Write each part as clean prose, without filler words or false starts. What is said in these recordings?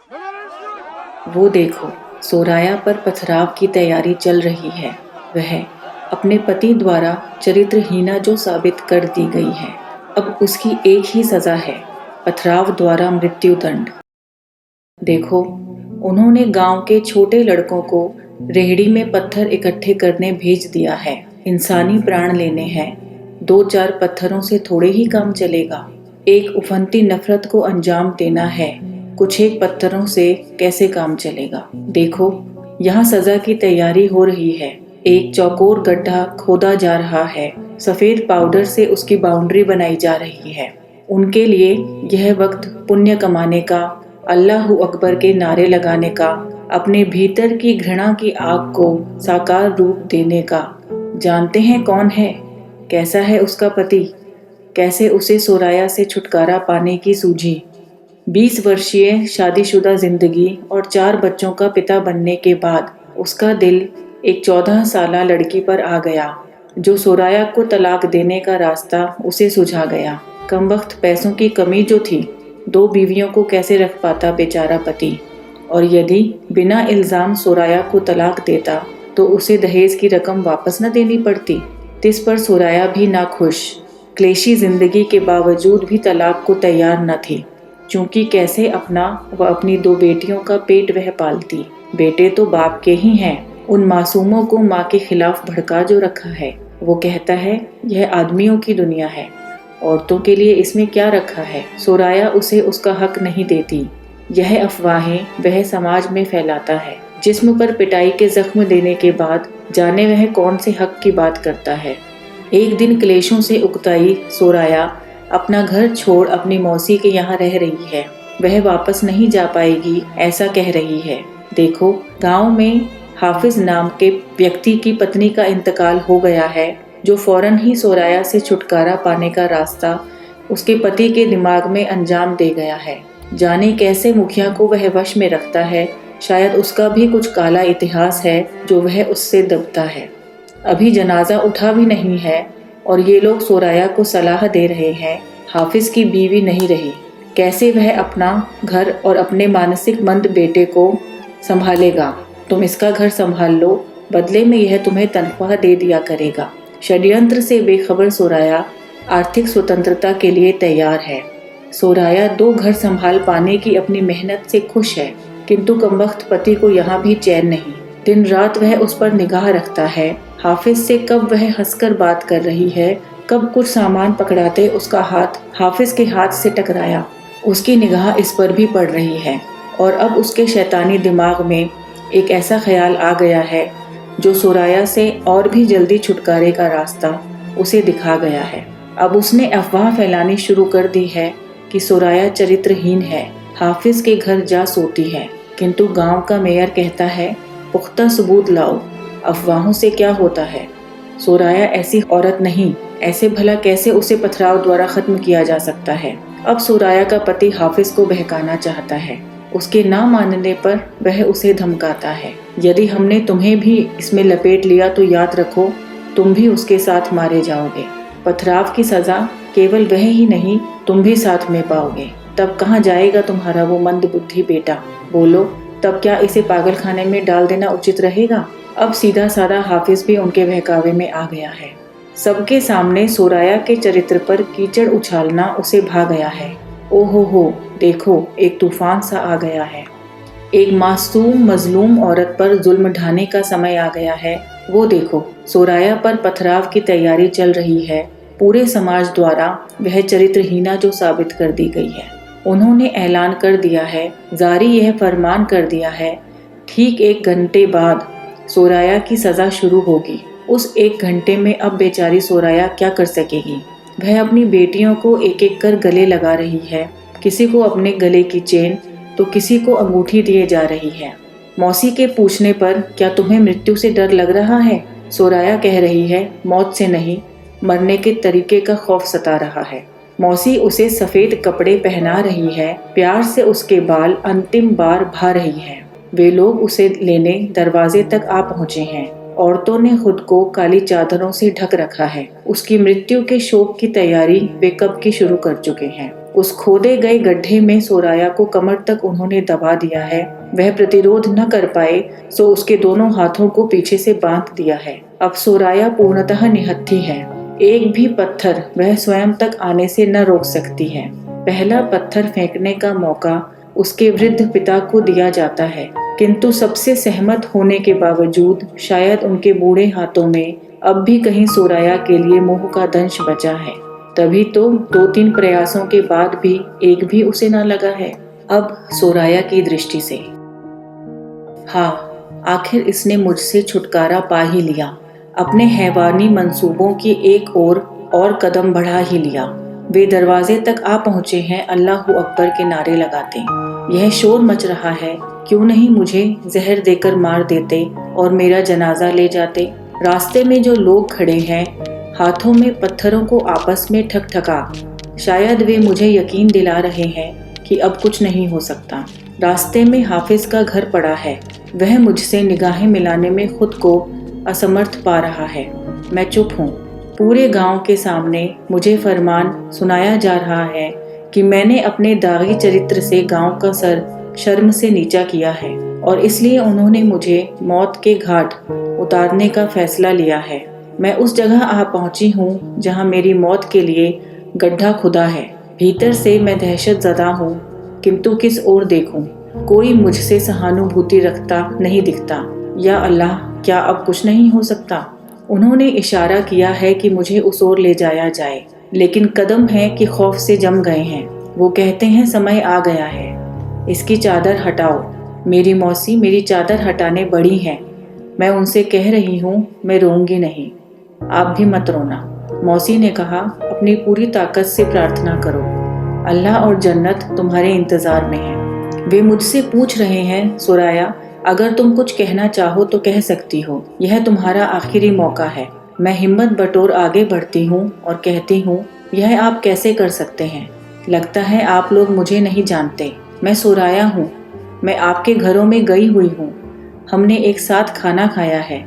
वो देखो, सोराया पर पथराव की तैयारी चल रही है। वह अपने पति द्वारा चरित्रहीना जो साबित कर दी गई है। अब उसकी एक ही सजा है, पथराव द्वारा मृत्युदंड। देखो, उन्होंने गांव के छोटे लड़कों को रेहड़ी में पत्थर इकट्ठे करने भेज दिया है। इंसानी प्राण लेने हैं, 2-4 पत्थरों से थोड़े ही काम चलेगा। एक उफनती नफरत को अंजाम देना है, कुछ एक पत्थरों से कैसे काम चलेगा। देखो, यहाँ सजा की तैयारी हो रही है। एक चौकोर गड्ढा खोदा जा रहा है, सफेद पाउडर से उसकी बाउंड्री बनाई जा रही है। उनके लिए यह वक्त पुण्य कमाने का, अल्लाहू अकबर के नारे लगाने का, अपने भीतर की घृणा की आग को साकार रूप देने का। जानते हैं कौन है, कैसा है उसका पति, कैसे उसे सोराया से छुटकारा पाने की सूझी। 20 वर्षीय शादीशुदा जिंदगी और 4 बच्चों का पिता बनने के बाद उसका दिल एक 14 साला लड़की पर आ गया, जो सोराया को तलाक देने का रास्ता उसे सुझा गया। कमबख्त पैसों की कमी जो थी, 2 बीवियों को कैसे रख पाता बेचारा पति। और यदि बिना इल्ज़ाम सोराया को तलाक देता तो उसे दहेज की रकम वापस न देनी पड़ती। इस पर सोराया भी नाखुश, क्लेशी जिंदगी के बावजूद भी तलाक को तैयार न थी, क्योंकि कैसे अपना व अपनी 2 बेटियों का पेट वह पालती। बेटे तो बाप के ही हैं, उन मासूमों को माँ के खिलाफ भड़का जो रखा है। वो कहता है यह आदमियों की दुनिया है, औरतों के लिए इसमें क्या रखा है। सोराया उसे उसका हक नहीं देती। यह अफवाहें वह समाज में फैलाता है। जिस्म पर पिटाई के जख्म देने के बाद जाने वह कौन से हक की बात करता है। एक दिन क्लेशों से उकताई सोराया अपना घर छोड़ अपनी मौसी के यहाँ रह रही है। वह वापस नहीं जा पाएगी ऐसा कह रही है। देखो, गांव में हाफिज नाम के व्यक्ति की पत्नी का इंतकाल हो गया है, जो फौरन ही सोराया से छुटकारा पाने का रास्ता उसके पति के दिमाग में अंजाम दे गया है। जाने कैसे मुखिया को वह वश में रखता है। शायद उसका भी कुछ काला इतिहास है जो वह उससे दबता है। अभी जनाजा उठा भी नहीं है और ये लोग सोराया को सलाह दे रहे हैं हाफिज की बीवी नहीं रही, कैसे वह अपना घर और अपने मानसिक मंद बेटे को संभालेगा। तुम इसका घर संभाल लो, बदले में यह तुम्हें तनख्वाह दे दिया करेगा। षड्यंत्र से बेखबर सोराया आर्थिक स्वतंत्रता के लिए तैयार है। सोराया 2 घर संभाल पाने की अपनी मेहनत से खुश है, किंतु कमबख्त पति को यहाँ भी चैन नहीं। दिन रात वह उस पर निगाह रखता है। हाफिज से कब वह हंसकर बात कर रही है, कब कुछ सामान पकड़ाते उसका हाथ हाफिज के हाथ से टकराया। उसकी निगाह इस पर भी पड़ रही है और अब उसके शैतानी दिमाग में एक ऐसा ख्याल आ गया है जो सोराया से और भी जल्दी छुटकारे का रास्ता उसे दिखा गया है। अब उसने अफवाह फैलानी शुरू कर दी है कि सोराया चरित्रहीन है, हाफिज के घर जा सोती है, किंतु गांव का मेयर कहता है पुख्ता सबूत लाओ। अफवाहों से क्या होता है, सोराया ऐसी औरत नहीं, ऐसे भला कैसे उसे पथराव द्वारा खत्म किया जा सकता है। अब सोराया का पति हाफिज को बहकाना चाहता है। उसके ना मानने पर वह उसे धमकाता है, यदि हमने तुम्हें भी इसमें लपेट लिया तो याद रखो तुम भी उसके साथ मारे जाओगे। पथराव की सजा केवल वह ही नहीं, तुम भी साथ में पाओगे। तब कहाँ जाएगा तुम्हारा वो मंद बुद्धि बेटा, बोलो, तब क्या इसे पागल खाने में डाल देना उचित रहेगा। अब सीधा साधा हाफिज भी उनके बहकावे में आ गया है। सबके सामने सोराया के चरित्र पर कीचड़ उछालना उसे भा गया है। ओहो हो, देखो, एक तूफान सा आ गया है। एक मासूम मजलूम औरत पर जुल्म ढाने का समय आ गया है। वो देखो, सोराया पर पथराव की तैयारी चल रही है। पूरे समाज द्वारा वह चरित्रहीना जो साबित कर दी गई है। उन्होंने ऐलान कर दिया है, जारी यह फरमान कर दिया है, ठीक 1 घंटे बाद सोराया की सज़ा शुरू होगी। उस 1 घंटे में अब बेचारी सोराया क्या कर सकेगी। वह अपनी बेटियों को एक एक कर गले लगा रही है। किसी को अपने गले की चेन तो किसी को अंगूठी दिए जा रही है। मौसी के पूछने पर क्या तुम्हें मृत्यु से डर लग रहा है, सोराया कह रही है मौत से नहीं, मरने के तरीके का खौफ सता रहा है। मौसी उसे सफ़ेद कपड़े पहना रही है, प्यार से उसके बाल अंतिम बार भा रही है। वे लोग उसे लेने दरवाजे तक आ पहुँचे हैं। औरतों ने खुद को काली चादरों से ढक रखा है। उसकी मृत्यु के शोक की तैयारी वे कब की शुरू कर चुके हैं। उस खोदे गए गड्ढे में सोराया को कमर तक उन्होंने दबा दिया है। वह प्रतिरोध न कर पाए सो उसके दोनों हाथों को पीछे से बांध दिया है। अब सोराया पूर्णतः निहत्थी है। एक भी पत्थर वह स्वयं तक आने से न रोक सकती है। पहला पत्थर फेंकने का मौका उसके वृद्ध पिता को दिया जाता है, किंतु सबसे सहमत होने के बावजूद शायद उनके बूढ़े हाथों में अब भी कहीं सोराया के लिए मोह का दंश बचा है। तभी तो 2-3 प्रयासों के बाद भी एक भी उसे न लगा है। अब सोराया की दृष्टि से, हाँ, आखिर इसने मुझसे छुटकारा पा ही लिया। अपने हैवानी मंसूबों की एक और कदम बढ़ा ही लिया। वे दरवाजे तक आ पहुंचे हैं अल्लाहू अकबर के नारे लगाते। यह शोर मच रहा है, क्यों नहीं मुझे जहर देकर मार देते और मेरा जनाजा ले जाते। रास्ते में जो लोग खड़े हैं, हाथों में पत्थरों को आपस में ठकठका, शायद वे मुझे यकीन दिला रहे हैं कि अब कुछ नहीं हो सकता। रास्ते में हाफिज का घर पड़ा है, वह मुझसे निगाहें मिलाने में खुद को असमर्थ पा रहा है। मैं चुप हूँ। पूरे गांव के सामने मुझे फरमान सुनाया जा रहा है कि मैंने अपने दागी चरित्र से गांव का सर शर्म से नीचा किया है और इसलिए उन्होंने मुझे मौत के घाट उतारने का फैसला लिया है। मैं उस जगह आ पहुंची हूँ जहाँ मेरी मौत के लिए गड्ढा खुदा है। भीतर से मैं दहशत ज़दा हूँ, किंतु किस ओर देखूं? कोई मुझसे सहानुभूति रखता नहीं दिखता। या अल्लाह, क्या अब कुछ नहीं हो सकता? उन्होंने इशारा किया है कि मुझे उस ओर ले जाया जाए, लेकिन कदम है कि खौफ से जम गए हैं। वो कहते हैं समय आ गया है, इसकी चादर हटाओ। मेरी मौसी मेरी चादर हटाने बड़ी हैं। मैं उनसे कह रही हूँ मैं रोऊंगी नहीं। आप भी मत रोना। मौसी ने कहा, अपनी पूरी ताकत से प्रार्थना करो, अल्लाह और जन्नत तुम्हारे इंतज़ार में है। वे मुझसे पूछ रहे हैं, सोराया, अगर तुम कुछ कहना चाहो तो कह सकती हो, यह तुम्हारा आखिरी मौका है। मैं हिम्मत बटोर आगे बढ़ती हूँ और कहती हूँ, यह आप कैसे कर सकते हैं? लगता है आप लोग मुझे नहीं जानते। मैं सोराया हूँ। मैं आपके घरों में गई हुई हूँ। हमने एक साथ खाना खाया है।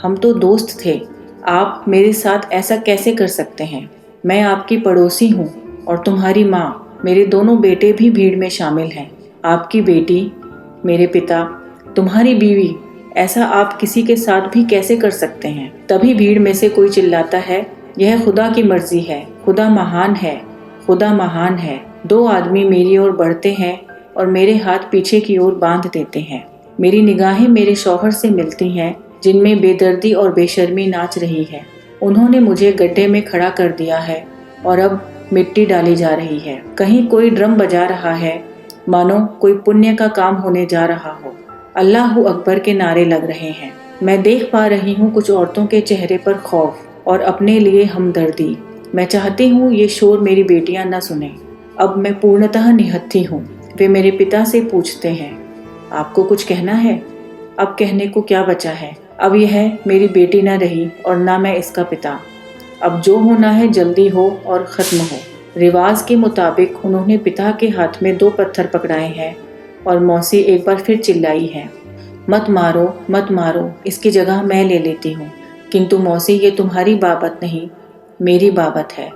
हम तो दोस्त थे। आप मेरे साथ ऐसा कैसे कर सकते हैं? मैं आपकी पड़ोसी हूँ और तुम्हारी माँ, मेरे दोनों बेटे भी भीड़ में शामिल हैं। आपकी बेटी, मेरे पिता, तुम्हारी बीवी, ऐसा आप किसी के साथ भी कैसे कर सकते हैं? तभी भीड़ में से कोई चिल्लाता है, यह खुदा की मर्जी है, खुदा महान है, खुदा महान है। 2 आदमी मेरी ओर बढ़ते हैं और मेरे हाथ पीछे की ओर बांध देते हैं। मेरी निगाहें मेरे शौहर से मिलती हैं, जिनमें बेदर्दी और बेशर्मी नाच रही है। उन्होंने मुझे गड्ढे में खड़ा कर दिया है और अब मिट्टी डाली जा रही है। कहीं कोई ड्रम बजा रहा है, मानो कोई पुण्य का काम होने जा रहा हो। अल्लाहू अकबर के नारे लग रहे हैं। मैं देख पा रही हूँ कुछ औरतों के चेहरे पर खौफ और अपने लिए हमदर्दी। मैं चाहती हूँ ये शोर मेरी बेटियाँ न सुने। अब मैं पूर्णतः निहत्थी हूँ। वे मेरे पिता से पूछते हैं, आपको कुछ कहना है? अब कहने को क्या बचा है? अब यह मेरी बेटी न रही और ना मैं इसका पिता। अब जो होना है जल्दी हो और ख़त्म हो। रिवाज के मुताबिक उन्होंने पिता के हाथ में 2 पत्थर पकड़ाए हैं और मौसी एक बार फिर चिल्लाई है, मत मारो मत मारो, इसकी जगह मैं ले लेती हूँ। किंतु मौसी, ये तुम्हारी बाबत नहीं, मेरी बाबत है।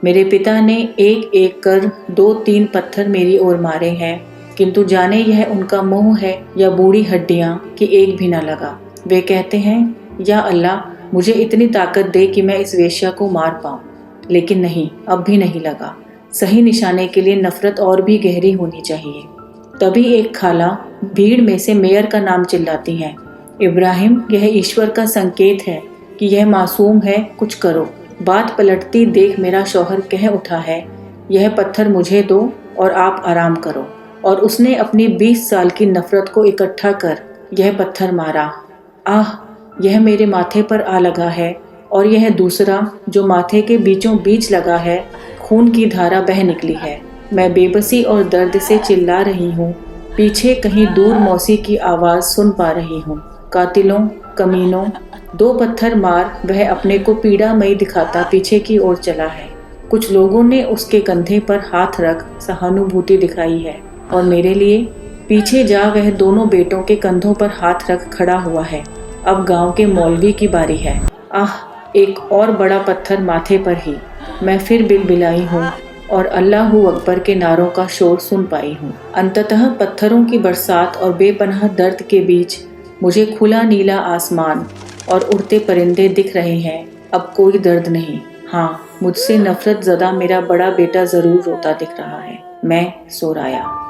मेरे पिता ने एक एक कर 2-3 पत्थर मेरी ओर मारे हैं, किंतु जाने यह उनका मोह है या बूढ़ी हड्डियाँ कि एक भी न लगा। वे कहते हैं, या अल्लाह, मुझे इतनी ताकत दे कि मैं इस वेश्या को मार पाऊँ। लेकिन नहीं, अब भी नहीं लगा। सही निशाने के लिए नफरत और भी गहरी होनी चाहिए। तभी एक खाला भीड़ में से मेयर का नाम चिल्लाती हैं, इब्राहिम, यह ईश्वर का संकेत है कि यह मासूम है, कुछ करो। बात पलटती देख मेरा शौहर कह उठा है, यह पत्थर मुझे दो और आप आराम करो। और उसने अपनी 20 साल की नफरत को इकट्ठा कर यह पत्थर मारा। आह, यह मेरे माथे पर आ लगा है और यह दूसरा जो माथे के बीचों बीच लगा है, खून की धारा बह निकली है। मैं बेबसी और दर्द से चिल्ला रही हूँ। पीछे कहीं दूर मौसी की आवाज़ सुन पा रही हूँ, कातिलों, कमीनों। 2 पत्थर मार वह अपने को पीड़ामयी दिखाता पीछे की ओर चला है। कुछ लोगों ने उसके कंधे पर हाथ रख सहानुभूति दिखाई है और मेरे लिए पीछे जा वह दोनों बेटों के कंधों पर हाथ रख खड़ा हुआ है। अब गांव के मौलवी की बारी है। आह, एक और बड़ा पत्थर माथे पर ही। मैं फिर बिलबिलाई हूँ, और अल्लाहू अकबर के नारों का शोर सुन पाई हूँ। अंततः पत्थरों की बरसात और बेपनाह दर्द के बीच मुझे खुला नीला आसमान और उड़ते परिंदे दिख रहे हैं। अब कोई दर्द नहीं। हाँ, मुझसे नफरत ज़दा मेरा बड़ा बेटा ज़रूर रोता दिख रहा है। मैं सोराया।